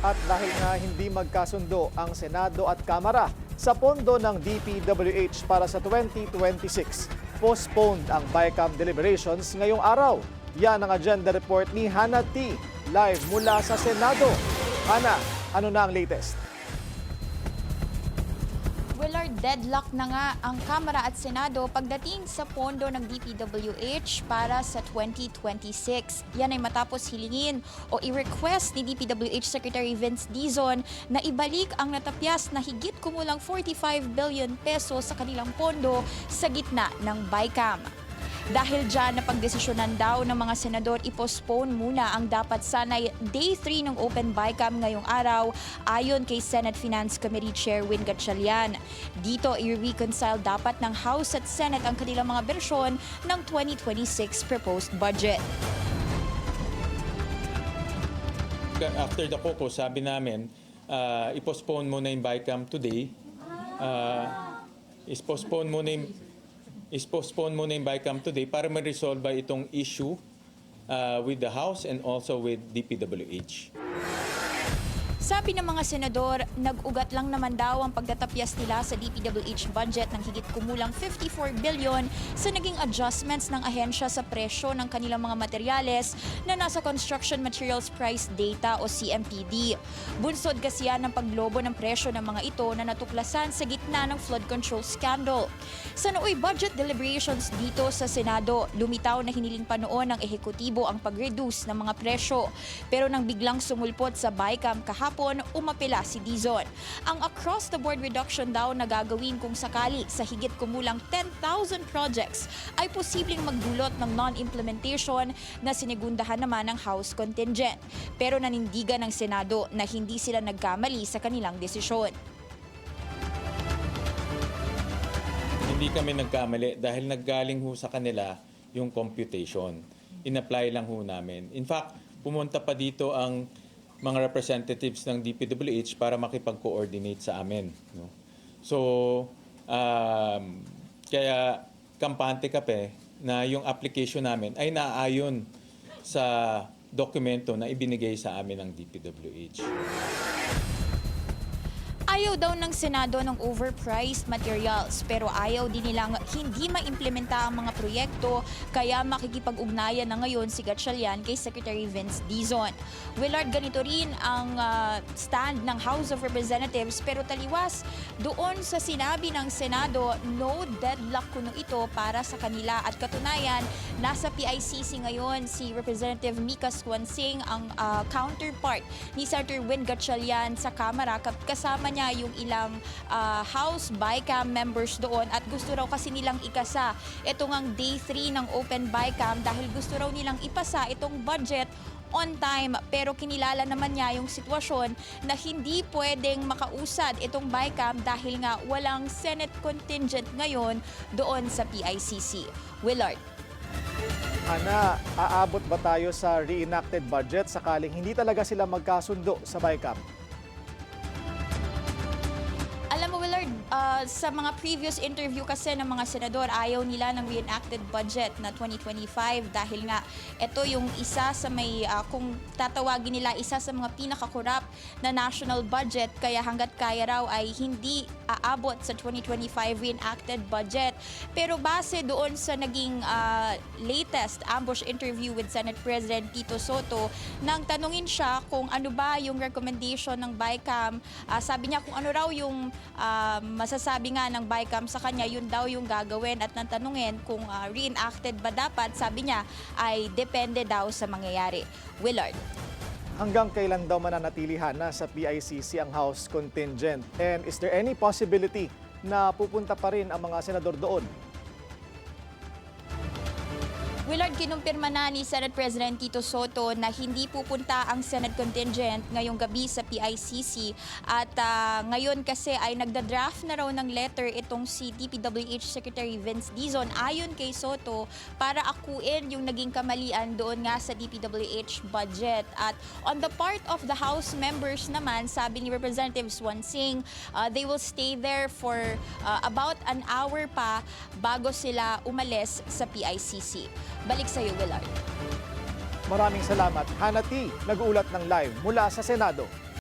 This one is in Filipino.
At dahil nga hindi magkasundo ang Senado at Kamara sa pondo ng DPWH para sa 2026, postponed ang BICAM deliberations ngayong araw. Yan ang agenda report ni Hannah T. Live mula sa Senado. Hannah, ano na ang latest? Willard, deadlock na nga ang Kamara at Senado pagdating sa pondo ng DPWH para sa 2026. Yan ay matapos hilingin o i-request ni DPWH Secretary Vince Dizon na ibalik ang natapyas na higit kumulang 45 billion pesos sa kanilang pondo sa gitna ng BICAM. Dahil dyan, napagdesisyonan daw ng mga senador i-postpone muna ang dapat sanay Day 3 ng Open BICAM ngayong araw ayon kay Senate Finance Committee Chair Win Gatchalian. Dito, i-reconcile dapat ng House at Senate ang kanilang mga bersyon ng 2026 proposed budget. After the caucus, sabi namin, i-postpone muna yung BICAM today. Is-postpone muna yung BICAM today para ma-resolve itong issue with the House and also with DPWH. Sabi ng mga senador, nag-ugat lang naman daw ang pagtatapyas nila sa DPWH budget ng higit kumulang 54 billion sa naging adjustments ng ahensya sa presyo ng kanilang mga materyales na nasa Construction Materials Price Data o CMPD. Bunsod kasi yan ng paglobo ng presyo ng mga ito na natuklasan sa gitna ng flood control scandal. Sa nooy budget deliberations dito sa Senado, lumitaw na hiniling pa noon ng ehekutibo ang pag-reduce ng mga presyo. Pero nang biglang sumulpot sa BICAM kahapon, umapela si Dizon. Ang across-the-board reduction daw na gagawin kung sakali sa higit kumulang 10,000 projects ay posibleng magdulot ng non-implementation na sinigundahan naman ng House contingent. Pero nanindigan ng Senado na hindi sila nagkamali sa kanilang desisyon. Hindi kami nagkamali dahil naggaling ho sa kanila yung computation. In-apply lang ho namin. In fact, pumunta pa dito ang mga representatives ng DPWH para makipag-coordinate sa amin. No? So, kaya kampante kape na yung application namin ay naaayon sa dokumento na ibinigay sa amin ng DPWH. Ayaw daw ng Senado ng overpriced materials pero ayaw din nilang hindi maimplementa ang mga proyekto kaya makikipag-ugnayan na ngayon si Gatchalian kay Secretary Vince Dizon. Willard, ganito rin ang stand ng House of Representatives pero taliwas doon sa sinabi ng Senado, no deadlock kuno ito para sa kanila at katunayan nasa PICC ngayon si Representative Mika Swansing ang counterpart ni Senator Win Gatchalian sa Kamara kasama niya yung ilang House BICAM members doon at gusto raw kasi nilang ikasa ito ngang Day 3 ng Open BICAM dahil gusto raw nilang ipasa itong budget on time pero kinilala naman niya yung sitwasyon na hindi pwedeng makausad itong BICAM dahil nga walang Senate contingent ngayon doon sa PICC. Willard. Hannah, aabot ba tayo sa reenacted budget sakaling hindi talaga sila magkasundo sa BICAM? Alam mo, Willard, sa mga previous interview kasi ng mga senador, ayaw nila ng reenacted budget na 2025 dahil nga ito yung isa sa may, kung tatawagin nila, isa sa mga pinakakorap na national budget kaya hanggat kaya raw ay hindi aabot sa 2025 reenacted budget. Pero base doon sa naging latest ambush interview with Senate President Tito Soto, nang tanungin siya kung ano ba yung recommendation ng BICAM, sabi niya kung ano raw yung masasabi nga ng BICAM sa kanya, yun daw yung gagawin at natanungin kung reenacted ba dapat, sabi niya ay depende daw sa mangyayari. Willard. Hanggang kailan daw mananatilihan na sa PICC ang House contingent? And is there any possibility na pupunta pa rin ang mga senador doon? Willard, kinumpirma na ni Senate President Tito Soto na hindi pupunta ang Senate contingent ngayong gabi sa PICC at ngayon kasi ay nagda-draft na raw ng letter itong si DPWH Secretary Vince Dizon ayon kay Soto para akuin yung naging kamalian doon nga sa DPWH budget. At on the part of the House members naman, sabi ni Representative Swansing, they will stay there for about an hour pa bago sila umalis sa PICC. Balik sa iyo, Willard. Maraming salamat. Hannah T. nag-uulat ng live mula sa Senado.